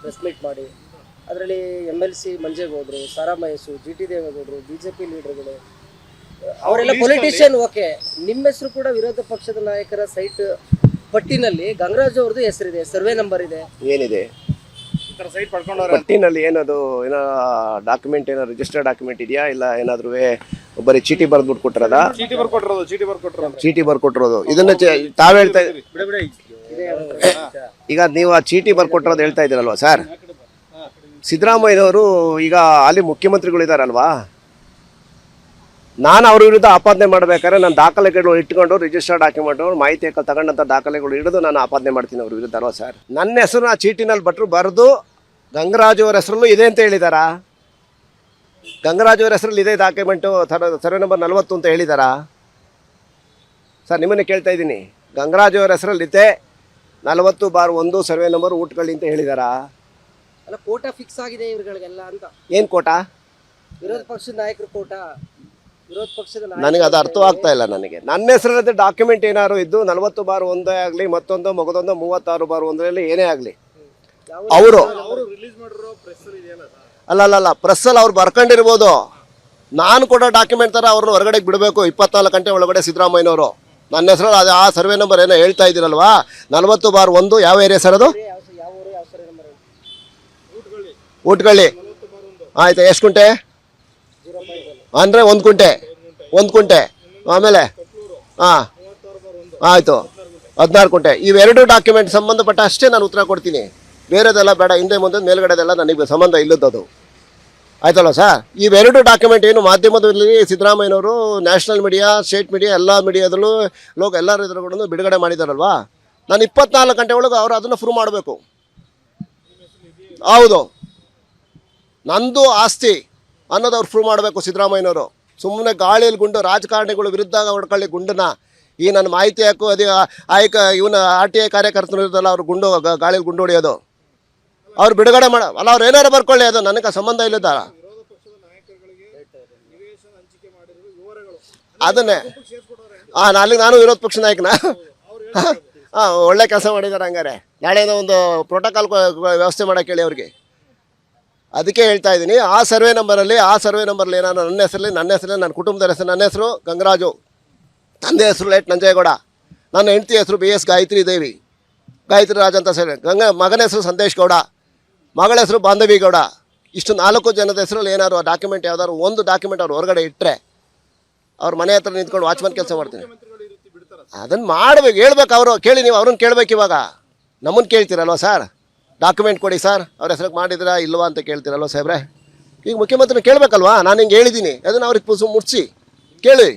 Press meet ಮಾಡಿ ಅದರಲ್ಲಿ MLC ಮಂಜೇಗೌಡರು, Sara Mahesh, GT ದೇವೇಗೌಡರು, BJP ಲೀಡರ್ಗಳು ಅವರೆಲ್ಲ ಪೊಲಿಟಿಷಿಯನ್. ಓಕೆ, ನಿಮ್ಮ ಹೆಸರು ಕೂಡ ವಿರೋಧ ಪಕ್ಷದ ನಾಯಕರ ಸೈಟ್ ಪಟ್ಟಿನಲ್ಲಿ ಗಂಗರಾಜ್ ಅವ್ರದ್ದು ಹೆಸರಿದೆ, ಸರ್ವೆ ನಂಬರ್ ಇದೆ. ಏನಿದೆ ಪಟ್ಟಿನಲ್ಲಿ? ಏನದು ಏನೋ ಡಾಕ್ಯುಮೆಂಟ್, ಏನೋ ರಿಜಿಸ್ಟರ್ಡ್ ಡಾಕ್ಯುಮೆಂಟ್ ಇದೆಯಾ ಇಲ್ಲ ಏನಾದ್ರೂ ಬರೀ ಚೀಟಿ ಬರ್ದ್ಬಿಟ್ಟು ಕೊಟ್ಟಿರೋದಾ? ಚೀಟಿ ಬರ್ಕೊಟ್ಟಿರೋದು. ಇದನ್ನ ತಾವ್ ಹೇಳ್ತಾ ಈಗ ನೀವು ಆ ಚೀಟಿ ಬರ್ಕೊಟ್ಟಿರೋದು ಹೇಳ್ತಾ ಇದ್ದೀರಲ್ವಾ ಸರ್? ಸಿದ್ದರಾಮಯ್ಯನವರು ಈಗ ಅಲ್ಲಿ ಮುಖ್ಯಮಂತ್ರಿಗಳು ಇದ್ದಾರಲ್ವಾ, ನಾನು ಅವ್ರ ವಿರುದ್ಧ ಆಪಾದನೆ ಮಾಡಬೇಕಾದ್ರೆ ನಾನು ದಾಖಲೆಗಳು ಇಟ್ಕೊಂಡು ರಿಜಿಸ್ಟರ್ಡ್ ಡಾಕ್ಯುಮೆಂಟ್ ಮಾಹಿತಿ ತಗೊಂಡಂಥ ದಾಖಲೆಗಳು ಹಿಡಿದು ನಾನು ಆಪಾದನೆ ಮಾಡ್ತೀನಿ ಅವ್ರ ವಿರುದ್ಧ ಅಲ್ವಾ ಸರ್? ನನ್ನ ಹೆಸರು ಆ ಚೀಟಿನಲ್ಲಿ ಭಟ್ರು ಬರೆದು ಗಂಗರಾಜ್ ಅವರ ಹೆಸರಲ್ಲೂ ಇದೆ ಅಂತ ಹೇಳಿದಾರಾ? ಗಂಗರಾಜ್ ಅವರ ಹೆಸರಲ್ಲಿ ಇದೆ ಡಾಕ್ಯುಮೆಂಟು, ಸರ್ವೆ ನಂಬರ್ 40 ಅಂತ ಹೇಳಿದಾರಾ ಸರ್? ನಿಮ್ಮನ್ನೇ ಕೇಳ್ತಾ ಇದ್ದೀನಿ. ಗಂಗರಾಜ್ ಅವರ ಹೆಸರಲ್ಲಿದೆ 40/1 ಸರ್ವೆ ನಂಬರ್ ಊಟಗಳು ಅಂತ ಹೇಳಿದಾರಾ? ಅಲ್ಲ, ಕೋಟಾ ಫಿಕ್ಸ್ ಆಗಿದೆ ಇವ್ರಿಗಳಿಗೆಲ್ಲ ಅಂತ. ಏನು ಕೋಟಾ? ವಿರೋಧ ಪಕ್ಷದ ನಾಯಕರು ಕೋಟಾ. ವಿರೋಧ ಪಕ್ಷದ ನನಗೆ ಅದು ಅರ್ಥವಾಗ್ತಾ ಇಲ್ಲ. ನನಗೆ ನನ್ನ ಹೆಸರಲ್ಲಿ ಡಾಕ್ಯುಮೆಂಟ್ ಏನಾದ್ರು ಇದ್ದು 40/1 ಆಗಲಿ, ಮತ್ತೊಂದು ಮಗದೊಂದು 36/1 ಏನೇ ಆಗಲಿ, ಅವರು ಅಲ್ಲ ಪ್ರೆಸ್ಸಲ್ಲಿ ಅವ್ರು ಬರ್ಕೊಂಡಿರ್ಬೋದು. ನಾನು ಕೊಡೋ ಡಾಕ್ಯುಮೆಂಟ್ ಥರ ಅವ್ರನ್ನ ಹೊರಗಡೆ ಬಿಡಬೇಕು 24 ಗಂಟೆ ಒಳಗಡೆ. ಸಿದ್ದರಾಮಯ್ಯನವರು ನನ್ನ ಹೆಸರಲ್ಲಿ ಅದು ಆ ಸರ್ವೆ ನಂಬರ್ ಏನೋ ಹೇಳ್ತಾ ಇದ್ದೀರಲ್ವಾ, 40/1 ಯಾವ ಏರಿಯಾ ಸರ್ ಅದು? ಊಟಗಳ್ಳಿ. ಆಯ್ತಾ, ಎಷ್ಟು ಕುಂಟೆ ಅಂದರೆ? 1 ಕುಂಟೆ. ಆಮೇಲೆ ಹಾಂ ಆಯಿತು, 16 ಕುಂಟೆ. ಇವೆರಡು ಡಾಕ್ಯುಮೆಂಟ್ ಸಂಬಂಧಪಟ್ಟ ಅಷ್ಟೇ ನಾನು ಉತ್ತರ ಕೊಡ್ತೀನಿ, ಬೇರೆದೆಲ್ಲ ಬೇಡ. ಹಿಂದೆ ಮುಂದೆ ಮೇಲ್ಗಡೆದೆಲ್ಲ ನನಗೆ ಸಂಬಂಧ ಇಲ್ಲದದು, ಆಯ್ತಲ್ಲ ಸರ್? ಇವೆರಡು ಡಾಕ್ಯುಮೆಂಟ್ ಏನು ಮಾಧ್ಯಮದಲ್ಲಿ ಸಿದ್ದರಾಮಯ್ಯನವರು ನ್ಯಾಷನಲ್ ಮೀಡಿಯಾ, ಸ್ಟೇಟ್ ಮೀಡಿಯಾ, ಎಲ್ಲ ಮೀಡಿಯಾದಲ್ಲೂ ಎಲ್ಲರ ಎದುರುಗಳನ್ನು ಬಿಡುಗಡೆ ಮಾಡಿದಾರಲ್ವಾ, ನಾನು 24 ಗಂಟೆ ಒಳಗೆ ಅವರು ಅದನ್ನು ಪ್ರೂವ್ ಮಾಡಬೇಕು. ಹೌದು, ನಂದು ಆಸ್ತಿ ಅನ್ನೋದು ಅವ್ರು ಪ್ರೂವ್ ಮಾಡಬೇಕು ಸಿದ್ದರಾಮಯ್ಯನವರು. ಸುಮ್ಮನೆ ಗಾಳಿಯಲ್ಲಿ ಗುಂಡು ರಾಜಕಾರಣಿಗಳು ವಿರುದ್ಧ ಹೊಡ್ಕೊಳ್ಳಿ ಗುಂಡನ್ನ. ಈ ನನ್ನ ಮಾಹಿತಿ ಹಾಕು ಅದೇ ಇವನ RTI ಕಾರ್ಯಕರ್ತರು ಇರೋದಲ್ಲ, ಅವ್ರು ಗಾಳಿಯಲ್ಲಿ ಗುಂಡು ಹೊಡೆಯೋದು. ಅವ್ರು ಬಿಡುಗಡೆ ಅಲ್ಲ, ಅವ್ರು ಏನಾರು ಬರ್ಕೊಳ್ಳಿ, ಅದು ನನಗೆ ಸಂಬಂಧ ಇಲ್ಲದ. ಅದನ್ನೇ ಅಲ್ಲಿಗೆ ನಾನು ವಿರೋಧ ಪಕ್ಷ ನಾಯಕನ ಒಳ್ಳೆ ಕೆಲಸ ಮಾಡಿದ್ದಾರೆ. ಹಂಗಾರೆ ನಾಳೆಯಿಂದ ಒಂದು ಪ್ರೋಟೋಕಾಲ್ ವ್ಯವಸ್ಥೆ ಮಾಡೋಕೆ ಹೇಳಿ ಅವ್ರಿಗೆ. ಅದಕ್ಕೆ ಹೇಳ್ತಾ ಇದ್ದೀನಿ, ಆ ಸರ್ವೆ ನಂಬರಲ್ಲಿ ಏನಾದ್ರು ನನ್ನ ಹೆಸರಲ್ಲಿ ನನ್ನ ಕುಟುಂಬದ ಹೆಸರು, ನನ್ನ ಹೆಸರು ಗಂಗರಾಜು, ತಂದೆ ಹೆಸರು ಲೇಟ್ ನಂಜೇಗೌಡ, ನನ್ನ ಹೆಂಡತಿ ಹೆಸರು BS ಗಾಯತ್ರಿ ದೇವಿ, ಗಾಯತ್ರಿ ರಾಜ್ ಅಂತ ಸರ್. ಮಗನ ಹೆಸರು ಸಂದೇಶ್ ಗೌಡ, ಮಗಳ ಹೆಸರು ಬಾಂಧವಿ ಗೌಡ. ಇಷ್ಟು 4 ಜನದ ಹೆಸರಲ್ಲಿ ಏನಾದ್ರು ಡಾಕ್ಯುಮೆಂಟ್ ಯಾವ್ದಾದ್ರು ಒಂದು ಡಾಕ್ಯುಮೆಂಟ್ ಅವ್ರು ಹೊರಗಡೆ ಇಟ್ಟರೆ ಅವ್ರ ಮನೆ ಹತ್ರ ನಿಂತ್ಕೊಂಡು ವಾಚ್ಮನ್ ಕೆಲಸ ಮಾಡ್ತೀನಿ. ಅದನ್ನು ಮಾಡ್ಬೇಕು, ಹೇಳ್ಬೇಕು. ಅವರು ಕೇಳಿ, ನೀವು ಅವ್ರನ್ನ ಕೇಳ್ಬೇಕು. ಇವಾಗ ನಮ್ಮನ್ನು ಕೇಳ್ತೀರಲ್ವ ಸರ್? ಡಾಕ್ಯುಮೆಂಟ್ ಕೊಡಿ ಸರ್, ಅವ್ರ ಹೆಸರಿಗೆ ಮಾಡಿದಿರಾ ಇಲ್ವಾ ಅಂತ ಕೇಳ್ತೀರಲ್ವ ಸಾಹೇಬ್ರೆ? ಈಗ ಮುಖ್ಯಮಂತ್ರಿನ ಕೇಳಬೇಕಲ್ವಾ? ನಾನು ಹಿಂಗೆ ಹೇಳಿದ್ದೀನಿ, ಅದನ್ನು ಅವ್ರಿಗೆ ಮುಟ್ಸಿ ಕೇಳಿ.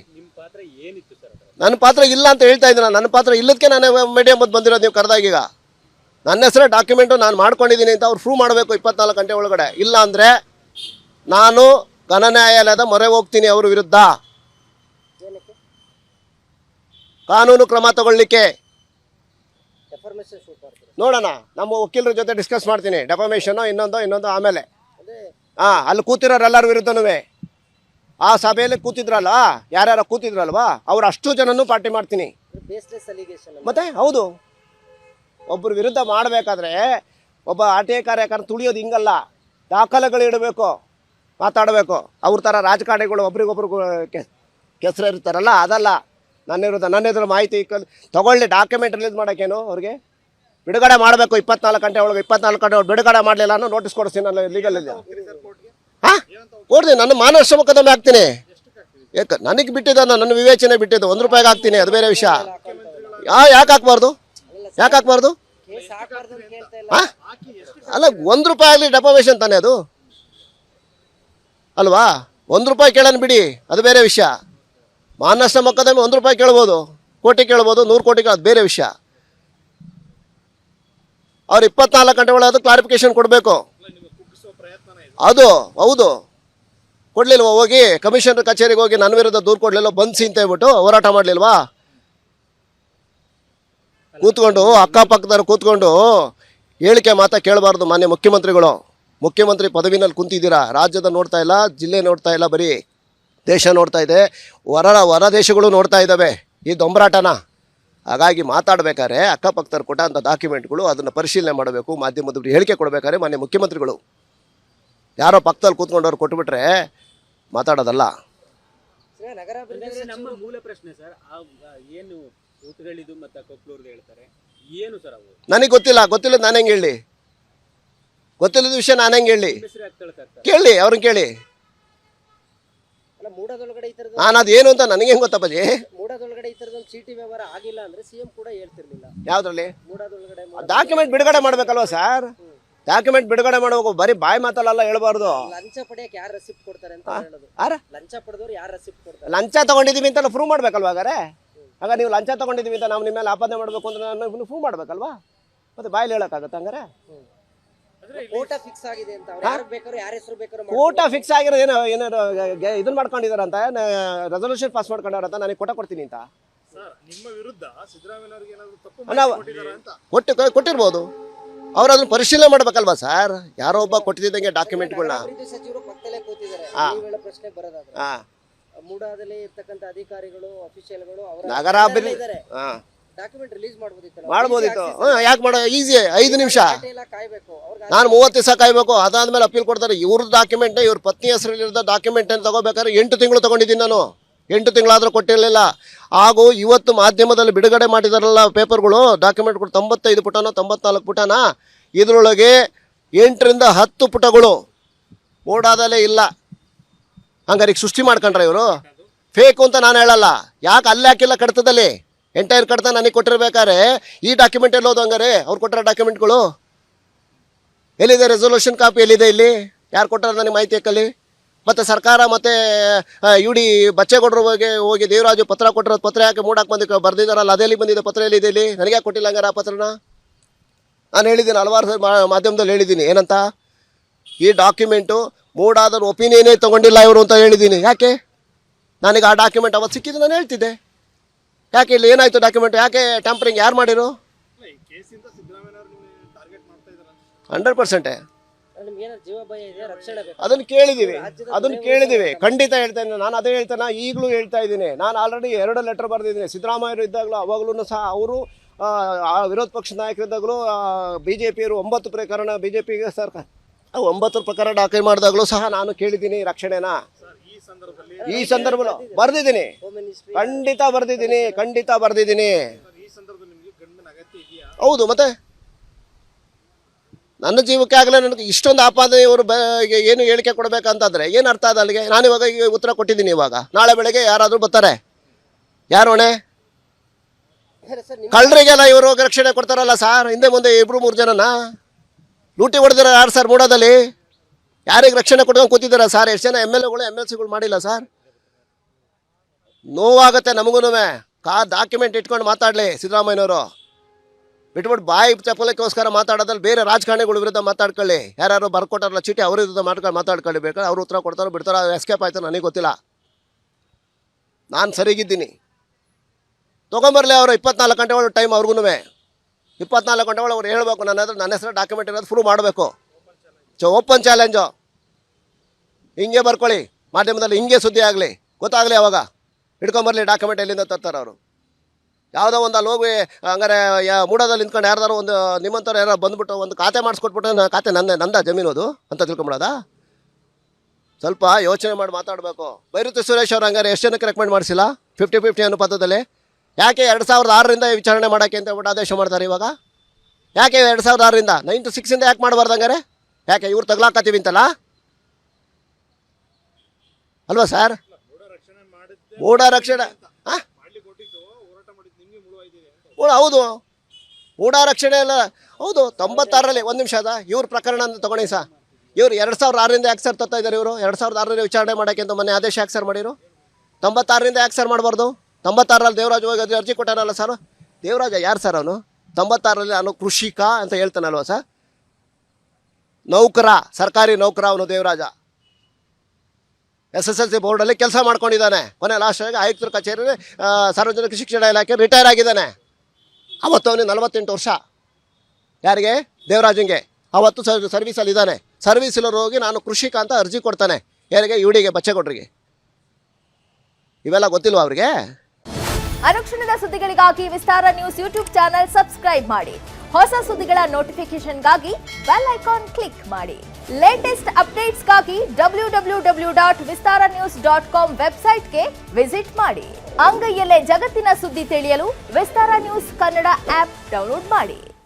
ನನ್ನ ಪಾತ್ರ ಇಲ್ಲ ಅಂತ ಹೇಳ್ತಾ ಇದ್ದೀನಿ. ನನ್ನ ಪಾತ್ರ ಇಲ್ಲದಕ್ಕೆ ನಾನು ಮೀಡಿಯಾ ಮುಂದೆ ಬಂದಿರೋದು. ನೀವು ಕರೆದಾಗೀಗ ನನ್ನ ಹೆಸರೇ ಡಾಕ್ಯುಮೆಂಟು ನಾನು ಮಾಡ್ಕೊಂಡಿದ್ದೀನಿ ಅಂತ ಅವ್ರು ಪ್ರೂವ್ ಮಾಡಬೇಕು 24 ಗಂಟೆ ಒಳಗಡೆ. ಇಲ್ಲ ಅಂದರೆ ನಾನು ಘನ ನ್ಯಾಯಾಲಯದ ಮೊರೆ ಹೋಗ್ತೀನಿ ಅವ್ರ ವಿರುದ್ಧ, ಕಾನೂನು ಕ್ರಮ ತಗೊಳ್ಳಿಕ್ಕೆ. ನೋಡೋಣ, ನಮ್ಮ ವಕೀಲರ ಜೊತೆ ಡಿಸ್ಕಸ್ ಮಾಡ್ತೀನಿ. ಡೆಫಮೇಷನು ಇನ್ನೊಂದು ಆಮೇಲೆ ಅಲ್ಲಿ ಕೂತಿರೋರೆಲ್ಲರ ವಿರುದ್ಧನೂ, ಆ ಸಭೆಯಲ್ಲಿ ಕೂತಿದ್ರಲ್ಲ, ಯಾರ್ಯಾರು ಕೂತಿದ್ರಲ್ವಾ ಅವ್ರು ಅಷ್ಟು ಜನನೂ ಪಾರ್ಟಿ ಮಾಡ್ತೀನಿ. ಮತ್ತೆ ಹೌದು, ಒಬ್ಬರ ವಿರುದ್ಧ ಮಾಡಬೇಕಾದ್ರೆ ಒಬ್ಬ RTI ಕಾರ್ಯಕರ್ತ ತುಳಿಯೋದು ಹಿಂಗಲ್ಲ, ದಾಖಲೆಗಳು ಇಡಬೇಕು, ಮಾತಾಡಬೇಕು. ಅವ್ರ ಥರ ರಾಜಕಾರಣಿಗಳು ಒಬ್ರಿಗೊಬ್ರು ಕೆಸರು ಇರ್ತಾರಲ್ಲ, ಅದಲ್ಲ. ನನ್ನ ಎದುರು ಮಾಹಿತಿ ತಗೊಳ್ಳಿ, ಡಾಕ್ಯುಮೆಂಟ್ ರಿಲೀಸ್ ಮಾಡೋಕ್ಕೇನು ಅವ್ರಿಗೆ ಬಿಡುಗಡೆ ಮಾಡಬೇಕು 24 ಗಂಟೆ ಒಳಗೆ. 24 ಗಂಟೆ ಒಳಗೆ ಬಿಡುಗಡೆ ಮಾಡಲಿಲ್ಲ ಅನ್ನೋ ನೋಟಿಸ್ ಕೊಡಿಸ್ತೀನಿ ನಾನು ಲೀಗಲ್ ಇದೆ. ಹಾಂ ಕೊಡ್ತೀನಿ, ನನ್ನ ಮಾನನಷ್ಟ ಮೊಕದ್ದಮೆ ಹಾಕ್ತೀನಿ. ಯಾಕೆ ನನಗೆ ಬಿಟ್ಟಿದ್ದ, ನನ್ನ ವಿವೇಚನೆ ಬಿಟ್ಟಿದ್ದು. 1 ರೂಪಾಯಿಗೆ ಹಾಕ್ತೀನಿ, ಅದು ಬೇರೆ ವಿಷಯ. ಯಾಕೆ ಹಾಕ್ಬಾರ್ದು? ಹಾಂ ಅಲ್ಲ, 1 ರೂಪಾಯಿ ಆಗಲಿ ಡೆಫಮೇಷನ್ ತಾನೇ ಅದು ಅಲ್ವಾ? 1 ರೂಪಾಯಿ ಕೇಳೋಣ ಬಿಡಿ, ಅದು ಬೇರೆ ವಿಷಯ. ಮಾನನಷ್ಟ ಮೊಕದ್ದಮೆ 1 ರೂಪಾಯಿ ಕೇಳ್ಬೋದು, ಕೋಟಿ ಕೇಳ್ಬೋದು, 100 ಕೋಟಿ ಅದು ಬೇರೆ ವಿಷಯ. ಅವ್ರು 24 ಗಂಟೆ ಒಳಗೆ ಅದು ಕ್ಲಾರಿಫಿಕೇಶನ್ ಕೊಡಬೇಕು. ಅದು ಹೌದು, ಕೊಡಲಿಲ್ವಾ? ಹೋಗಿ ಕಮಿಷನರ್ ಕಚೇರಿಗೆ ಹೋಗಿ ನನ್ನ ವಿರುದ್ಧ ದೂರು ಕೊಡಲಿಲ್ಲ, ಬಂದಿಸಿ ಅಂತ ಹೇಳ್ಬಿಟ್ಟು ಹೋರಾಟ ಮಾಡಲಿಲ್ವಾ? ಕೂತ್ಕೊಂಡು ಅಕ್ಕಪಕ್ಕದವ್ರು ಕೂತ್ಕೊಂಡು ಹೇಳಿಕೆ ಮಾತಾ ಕೇಳಬಾರ್ದು. ಮಾನ್ಯ ಮುಖ್ಯಮಂತ್ರಿ ಪದವಿನಲ್ಲಿ ಕುಂತಿದ್ದೀರಾ. ರಾಜ್ಯದ ನೋಡ್ತಾ ಇಲ್ಲ, ಜಿಲ್ಲೆ ನೋಡ್ತಾ ಇಲ್ಲ, ಬರೀ ದೇಶ ನೋಡ್ತಾ ಇದೆ, ಹೊರ ದೇಶಗಳು ನೋಡ್ತಾ ಇದ್ದಾವೆ ಈ ದೊಂಬರಾಟನ. ಹಾಗಾಗಿ ಮಾತಾಡಬೇಕಾದ್ರೆ ಅಕ್ಕಪಕ್ಕದವ್ರು ಕೊಟ್ಟಂಥ ಡಾಕ್ಯುಮೆಂಟ್ಗಳು ಅದನ್ನು ಪರಿಶೀಲನೆ ಮಾಡಬೇಕು. ಮಾಧ್ಯಮದವ್ರಿಗೆ ಹೇಳಿಕೆ ಕೊಡಬೇಕಾದ್ರೆ ಮಾನ್ಯ ಮುಖ್ಯಮಂತ್ರಿಗಳು ಯಾರೋ ಪಕ್ಕದಲ್ಲಿ ಕೂತ್ಕೊಂಡವ್ರು ಕೊಟ್ಬಿಟ್ರೆ ಮಾತಾಡೋದಲ್ಲ. ನಗರಾಭಿವೃದ್ಧಿ ನಮ್ಮ ಮೂಲ ಪ್ರಶ್ನೆ ಸರ್, ಏನು ಊಟಗಳಿದು ಮತ್ತೆ ಕೊಪ್ಪಳೂರ್ದು ಹೇಳ್ತಾರೆ, ಏನು ಸರ್ ಅವು ನನಗೆ ಗೊತ್ತಿಲ್ಲ ನಾನು ಹೆಂಗೆ ಹೇಳಿ? ಗೊತ್ತಿಲ್ಲದ ವಿಷಯ ನಾನು ಹೆಂಗೆ ಹೇಳಿ? ಹೆಸರು ಆಗ್ತಾರೆ ಕೇಳಿ, ಅವ್ರನ್ನ ಕೇಳಿ. ಮೂಡದೊಳಗಡೆ ಈ ತರದ ನಾನು ಅದೇನು ಅಂತ ನನಗೆ ಹೆಂಗೆ ಗೊತ್ತಪ್ಪಾಜಿ? ಮೂಡದೊಳಗಡೆ ಈ ತರದ ಚೀಟಿ ವ್ಯವಹಾರ ಆಗಿಲ್ಲ ಅಂದ್ರೆ ಸಿಎಂ ಕೂಡ ಹೇಳ್ತಿರ್ಲಿಲ್ಲ. ಯಾವ್ದ್ರಲ್ಲಿ? ಮೂಡದೊಳಗಡೆ ಡಾಕ್ಯುಮೆಂಟ್ ಬಿಡುಗಡೆ ಮಾಡ್ಬೇಕಲ್ವ ಸರ್? ಡಾಕ್ಯುಮೆಂಟ್ ಬಿಡುಗಡೆ ಮಾಡಬೇಕು, ಬರೀ ಬಾಯಿ ಮಾತಲ್ಲ ಹೇಳ್ಬಾರ್ದು. ಲಂಚ ಪಡೆಯಕ್ಕೆ ಯಾರು ರೆಸಿಪ್ಟ್ ಕೊಡ್ತಾರೆ ಅಂತ ಹೇಳೋದು. ಲಂಚ ಪಡೆದವ್ರು ಯಾರು ರೆಸಿಪ್ಟ್ ಕೊಡ್ತಾರೆ? ಲಂಚ ತಗೊಂಡಿದೀವಿ ಅಂತ ಪ್ರೂವ್ ಮಾಡ್ಬೇಕಲ್ವ? ಆಗ ನೀವು ಲಂಚ ತಗೊಂಡಿದೀವಿ ಅಂತ ನಾವು ನಿಮ್ಮ ಮೇಲೆ ಆಪಾದನೆ ಮಾಡಬೇಕು ಅಂದ್ರೆ ನಾನು ಪ್ರೂವ್ ಮಾಡ್ಬೇಕಲ್ವಾ? ಮತ್ತೆ ಬಾಯಲ್ಲಿ ಹೇಳಕ್ಕಾಗತ್ತ? ಹಂಗಾರೆ ಕೋಟ ಫಿಕ್ಸ್ ಆಗಿದೆ ಅಂತ ಅವ್ರು ಯಾರು ಬೇಕಾದ್ರೂ ಯಾರ ಹೆಸರು ಬೇಕಾದ್ರೂ ಕೋಟ ಫಿಕ್ಸ್ ಆಗಿರೋದು ಏನಾರು ಇದನ್ನ ಮಾಡ್ಕೊಂಡಿದಾರಂತ, ರೆಸಲ್ಯೂಷನ್ ಪಾಸ್ ಮಾಡ್ಕೊಂಡವ್ರಂತ, ನನಗೆ ಕೋಟ ಕೊಡ್ತೀನಿ ಅಂತ ನಿಮ್ಮ ವಿರುದ್ಧ ಸಿದ್ದರಾಮಯ್ಯನವರಿಗೆ ಏನಾದರೂ ತಪ್ಪು ಕೊಟ್ಟಿರ್ಬೋದು. ಅವ್ರು ಅದನ್ನ ಪರಿಶೀಲನೆ ಮಾಡ್ಬೇಕಲ್ವಾ ಸರ್? ಯಾರೋ ಒಬ್ಬ ಕೊಟ್ಟಿದ್ದಂಗೆ ಡಾಕ್ಯುಮೆಂಟ್ಗಳನ್ನ. ಸಚಿವರು ಪಕ್ಕದಲ್ಲೇ ಕೂತಿದ್ದಾರೆ. ಈ ವೇಳೆ ಪ್ರಶ್ನೆ ಬರೋದಾದ್ರೆ ಮೂಡಾದಲ್ಲಿ ಇರ್ತಕ್ಕಂಥ ಅಧಿಕಾರಿಗಳು ಅಫಿಷಿಯಲ್ಗಳು ಅವರ ನಗರಾಭಿವೃದ್ಧಿ ಡಾಕ್ಯುಮೆಂಟ್ ರಿಲೀಸ್ ಮಾಡ್ಬೋದಿತ್ತು. ಯಾಕೆ ಮಾಡೋ? ಈಸಿ, 5 ನಿಮಿಷ. ಕಾಯ್ಬೇಕು ನಾನು 30 ದಿವಸ ಕಾಯ್ಬೇಕು. ಅದಾದ್ಮೇಲೆ ಅಪೀಲ್ ಕೊಡ್ತಾರೆ. ಇವ್ರದ್ದು ಡಾಕ್ಯುಮೆಂಟ್, ಇವ್ರ ಪತ್ನಿ ಹೆಸರಲ್ಲಿರೋ ಡಾಕ್ಯುಮೆಂಟ್ ಅಂತ ತಗೋಬೇಕಾದ್ರೆ 8 ತಿಂಗಳು ತಗೊಂಡಿದ್ದೀನಿ ನಾನು. 8 ತಿಂಗಳಾದ್ರೂ ಕೊಟ್ಟಿರಲಿಲ್ಲ. ಹಾಗೂ ಇವತ್ತು ಮಾಧ್ಯಮದಲ್ಲಿ ಬಿಡುಗಡೆ ಮಾಡಿದಾರಲ್ಲ ಪೇಪರ್ಗಳು, ಡಾಕ್ಯುಮೆಂಟ್ಗಳು 95 ಪುಟನೋ 94 ಪುಟನ, ಇದರೊಳಗೆ 8 ರಿಂದ 10 ಪುಟಗಳು ಓಡಾದಲ್ಲೇ ಇಲ್ಲ. ಹಂಗಾರೆ ಈಗ ಸೃಷ್ಟಿ ಮಾಡ್ಕೊಂಡ್ರೆ ಇವರು ಫೇಕು ಅಂತ ನಾನು ಹೇಳಲ್ಲ. ಯಾಕೆ ಅಲ್ಲಿ ಹಾಕಿಲ್ಲ ಕಡತದಲ್ಲಿ? ಎಂಟೈರ್ ಕಡತ ನನಗೆ ಕೊಟ್ಟಿರ್ಬೇಕಾದ್ರೆ ಈ ಡಾಕ್ಯುಮೆಂಟ್ ಎಲ್ಲೋದು? ಹಂಗಾರೆ ಅವ್ರು ಕೊಟ್ಟಿರೋ ಡಾಕ್ಯುಮೆಂಟ್ಗಳು ಎಲ್ಲಿದೆ? ರೆಸೊಲ್ಯೂಷನ್ ಕಾಪಿ ಎಲ್ಲಿದೆ? ಇಲ್ಲಿ ಯಾರು ಕೊಟ್ಟಾರ ನನಗೆ ಮಾಹಿತಿ ಹಾಕಲ್ಲಿ. ಮತ್ತು ಸರ್ಕಾರ ಮತ್ತು UD ಬಚ್ಚೇಗೌಡರ ಬಗ್ಗೆ ಹೋಗಿ ದೇವರಾಜು ಪತ್ರ ಕೊಟ್ಟಿರೋದು, ಪತ್ರ ಯಾಕೆ ಮೂಡಾಕ್ ಬಂದು ಬರ್ದಿದ್ದಾರಲ್ಲ, ಅದೆಲ್ಲಿ ಬಂದಿದೆ? ಪತ್ರ ಎಲ್ಲಿದೆ? ಇಲ್ಲಿ ನನಗೆ ಯಾಕೆ ಕೊಟ್ಟಿಲ್ಲ ಹಂಗಾರೆ ಆ ಪತ್ರನ? ನಾನು ಹೇಳಿದ್ದೀನಿ, ಹಲವಾರು ಮಾಧ್ಯಮದಲ್ಲಿ ಹೇಳಿದ್ದೀನಿ. ಏನಂತ? ಈ ಡಾಕ್ಯುಮೆಂಟು ಮೂಡಾದವ್ರ ಒಪಿನಿಯನೇ ತೊಗೊಂಡಿಲ್ಲ ಇವರು ಅಂತ ಹೇಳಿದ್ದೀನಿ. ಯಾಕೆ? ನನಗೆ ಆ ಡಾಕ್ಯುಮೆಂಟ್ ಅವತ್ತು ಸಿಕ್ಕಿದ್ದು ನಾನು ಹೇಳ್ತಿದ್ದೆ. ಯಾಕೆ ಇಲ್ಲಿ ಏನಾಯ್ತು ಡಾಕ್ಯುಮೆಂಟ್? ಯಾಕೆ ಟ್ಯಾಂಪರಿಂಗ್ ಯಾರು ಮಾಡಿರು? 100% ಅದನ್ನು ಕೇಳಿದ್ದೀವಿ. ಖಂಡಿತ ಹೇಳ್ತೇನೆ. ನಾನು ಅದೇ ಹೇಳ್ತೇನೆ, ಈಗಲೂ ಹೇಳ್ತಾ ಇದ್ದೀನಿ. ನಾನು ಆಲ್ರೆಡಿ 2 ಲೆಟರ್ ಬರೆದಿದ್ದೀನಿ. ಸಿದ್ದರಾಮಯ್ಯರು ಇದ್ದಾಗಲೂ ಅವಾಗಲೂ ಸಹ ಅವರು ವಿರೋಧ ಪಕ್ಷದ ನಾಯಕರಿದ್ದಾಗಲೂ BJPಯವರು 9 ಪ್ರಕರಣ BJPಗೆ ಸರ್ಕಾರ 9 ಪ್ರಕರಣ ದಾಖಲೆ ಮಾಡಿದಾಗಲೂ ಸಹ ನಾನು ಕೇಳಿದ್ದೀನಿ ರಕ್ಷಣೆನ. ಈ ಸಂದರ್ಭದಲ್ಲಿ ಬರ್ದಿದ್ದೀನಿ, ಖಂಡಿತ ಬರ್ದಿದ್ದೀನಿ. ಹೌದು, ಮತ್ತೆ ನನ್ನ ಜೀವಕ್ಕೆ ಆಗಲೇ ನನಗೆ ಇಷ್ಟೊಂದು ಆಪಾದನೆ ಇವರು ಏನು ಹೇಳಿಕೆ ಕೊಡಬೇಕಂತಂದ್ರೆ ಏನು ಅರ್ಥ ಅದ ಅಲ್ಲಿಗೆ? ನಾನು ಇವಾಗ ಈಗ ಉತ್ತರ ಕೊಟ್ಟಿದ್ದೀನಿ. ಇವಾಗ ನಾಳೆ ಬೆಳಗ್ಗೆ ಯಾರಾದರೂ ಬರ್ತಾರೆ, ಯಾರು ಹೊಣೆ? ಕಳ್ಳರಿಗೆಲ್ಲ ಇವರು ರಕ್ಷಣೆ ಕೊಡ್ತಾರಲ್ಲ ಸರ್. ಹಿಂದೆ ಮುಂದೆ 2-3 ಜನನ ಲೂಟಿ ಹೊಡೆದಿರ ಯಾರು ಸರ್ ಮೂಡಾದಲ್ಲಿ? ಯಾರಿಗೆ ರಕ್ಷಣೆ ಕೊಡ್ಕೊಂಡು ಕೂತಿದ್ದೀರಾ ಸರ್? ಎಷ್ಟು ಜನ MLAಗಳು MLCಗಳು ಮಾಡಿಲ್ಲ ಸರ್? ನೋವಾಗುತ್ತೆ ನಮಗೂ. ಡಾಕ್ಯುಮೆಂಟ್ ಇಟ್ಕೊಂಡು ಮಾತಾಡಲಿ ಸಿದ್ದರಾಮಯ್ಯನವರು. ಬಿಟ್ಬಿಟ್ಟು ಬಾಯಿ ಚಪ್ಪಲಕ್ಕೋಸ್ಕರ ಮಾತಾಡೋದ್ರಲ್ಲಿ ಬೇರೆ ರಾಜಕಾರಣಿಗಳ ವಿರುದ್ಧ ಮಾತಾಡ್ಕೊಳ್ಳಿ. ಯಾರು ಬರ್ಕೊಟ್ಟಾರಲ್ಲ ಚೀಟಿ, ಅವ್ರ ವಿರುದ್ಧ ಮಾತಾಡ್ಕೊಳ್ಳಿ. ಬೇಕಾದ್ರೆ ಅವ್ರು ಉತ್ತರ ಕೊಡ್ತಾರೋ ಬಿಡ್ತಾರೋ, ಎಸ್ಕೇಪ್ ಆಯ್ತು ನನಗೆ ಗೊತ್ತಿಲ್ಲ. ನಾನು ಸರಿಗಿದ್ದೀನಿ. ತೊಗೊಂಬರ್ಲಿ ಅವರು 24 ಗಂಟೆ ಒಳಗೆ ಟೈಮ್. ಅವ್ರಿಗೂ 24 ಗಂಟೆ ಒಳಗೆ ಅವ್ರು ಹೇಳ್ಬೇಕು, ನನ್ನ ಹೆಸರು ಡಾಕ್ಯುಮೆಂಟ್ ಇರೋದು ಪ್ರೂವ್ ಮಾಡಬೇಕು. Open challenge. ಹಿಂಗೆ ಬರ್ಕೊಳ್ಳಿ ಮಾಧ್ಯಮದಲ್ಲಿ, ಹಿಂಗೆ ಸುದ್ದಿ ಆಗಲಿ, ಗೊತ್ತಾಗಲಿ. ಅವಾಗ ಹಿಡ್ಕೊಂಬರ್ಲಿ ಡಾಕ್ಯುಮೆಂಟ್ ಎಲ್ಲಿಂದ ತರ್ತಾರೆ ಅವರು. ಯಾವುದೋ ಒಂದು ಅಲ್ಲಿ ಹೋಗಿ ಹಂಗಾರೆ ಮೂಡೋದಲ್ಲಿ ನಿಂತ್ಕೊಂಡು ಯಾರ್ದಾರು ಒಂದು ನಿಮ್ಮಂಥವ್ರು ಯಾರು ಬಂದುಬಿಟ್ಟು ಒಂದು ಖಾತೆ ಮಾಡಿಸ್ಕೊಟ್ಬಿಟ್ಟು, ಖಾತೆ ನಂದ ಜಮೀನು ಅದು ಅಂತ ತಿಳ್ಕೊಂಬಿಡೋದ? ಸ್ವಲ್ಪ ಯೋಚನೆ ಮಾಡಿ ಮಾತಾಡಬೇಕು. ಬೈರುತಿ ಸುರೇಶ್ ಅವ್ರು ಹಂಗಾರೆ ಎಷ್ಟು ಜನಕ್ಕೆ ರೆಕಮೆಂಡ್ ಮಾಡಿಸಿಲ್ಲ 50-50 ಅನುಪಾತದಲ್ಲಿ? ಯಾಕೆ 2006ರಿಂದ ವಿಚಾರಣೆ ಮಾಡೋಕ್ಕೆ ಅಂತ ಹೇಳ್ಬಿಟ್ಟು ಆದೇಶ ಮಾಡ್ತಾರೆ ಇವಾಗ? ಯಾಕೆ 2006ರಿಂದ 96 ಯಾಕೆ ಮಾಡಬಾರ್ದು ಹಂಗಾರೆ? ಯಾಕೆ ಇವ್ರು ತಗ್ಲಾಕತ್ತೀವಿ ಅಂತಲ್ಲ ಅಲ್ವಾ ಸರ್? ಮೂಢ ರಕ್ಷಣೆ ಹೌದು, ಮೂಢ ರಕ್ಷಣೆ ಅಲ್ಲ. ಹೌದು, 96ರಲ್ಲಿ 1 ನಿಮಿಷ ಅದ ಇವ್ರ ಪ್ರಕರಣ ಅಂತ ತಗೊಂಡಿ ಸರ್. ಇವ್ರು 2006ರಿಂದ ಯಾಕೆ ಸರ್ ತರ್ತಾ ಇದ್ದಾರೆ? ಇವರು 2006ರಲ್ಲಿ ವಿಚಾರಣೆ ಮಾಡೋಕ್ಕೆ ಅಂತ ಮೊನ್ನೆ ಆದೇಶ ಯಾಕೆ ಸರ್ ಮಾಡಿರು? 96ರಿಂದ ಯಾಕೆ ಸರ್ ಮಾಡಬಾರ್ದು? 96ರಲ್ಲಿ ದೇವರಾಜ್ ಹೋಗಿ ಅರ್ಜಿ ಕೊಟ್ಟಾನಲ್ಲ ಸರ್. ದೇವರಾಜ ಯಾರು ಸರ್ ಅವನು? 96ರಲ್ಲಿ ನಾನು ಕೃಷಿಕ ಅಂತ ಹೇಳ್ತಾನಲ್ವ ಸರ್? ನೌಕರ, ಸರ್ಕಾರಿ ನೌಕರ ಅವನು ದೇವರಾಜ. SSLC ಬೋರ್ಡಲ್ಲಿ ಕೆಲಸ ಮಾಡ್ಕೊಂಡಿದ್ದಾನೆ. ಕೊನೆ ಲಾಸ್ಟಾಗಿ ಆಯುಕ್ತರ ಕಚೇರಿ ಸಾರ್ವಜನಿಕ ಶಿಕ್ಷಣ ಇಲಾಖೆ ರಿಟೈರ್ ಆಗಿದ್ದಾನೆ. ಅವತ್ತು ಅವನಿಗೆ 48 ವರ್ಷ. ಯಾರಿಗೆ? ದೇವರಾಜಂಗೆ. ಅವತ್ತು ಸರ್ವೀಸಲ್ಲಿ ಇದ್ದಾನೆ. ಸರ್ವೀಸಲ್ಲಿ ಹೋಗಿ ನಾನು ಕೃಷಿಕ ಅಂತ ಅರ್ಜಿ ಕೊಡ್ತಾನೆ. ಯಾರಿಗೆ? UDಗೆ, ಬಚ್ಚೇಗೌಡರಿಗೆ. ಇವೆಲ್ಲ ಗೊತ್ತಿಲ್ವ ಅವ್ರಿಗೆ? ಅನುಕ್ಷಣದ ಸುದ್ದಿಗಳಿಗಾಗಿ ವಿಸ್ತಾರ ನ್ಯೂಸ್ ಯೂಟ್ಯೂಬ್ ಚಾನೆಲ್ ಸಬ್ಸ್ಕ್ರೈಬ್ ಮಾಡಿ. ಹೊಸ ಸುದ್ದಿಗಳ ನೋಟಿಫಿಕೇಶನ್ಗಾಗಿ ಬೆಲ್ ಐಕಾನ್ ಕ್ಲಿಕ್ ಮಾಡಿ. ಲೇಟೆಸ್ಟ್ ಅಪ್ಡೇಟ್ಸ್ಗಾಗಿ www.vistaranews.com ವೆಬ್ಸೈಟ್ಗೆ ವಿಸಿಟ್ ಮಾಡಿ. ಅಂಗೈಯಲ್ಲೇ ಜಗತ್ತಿನ ಸುದ್ದಿ ತಿಳಿಯಲು ವಿಸ್ತಾರ ನ್ಯೂಸ್ ಕನ್ನಡ ಆಪ್ ಡೌನ್ಲೋಡ್ ಮಾಡಿ.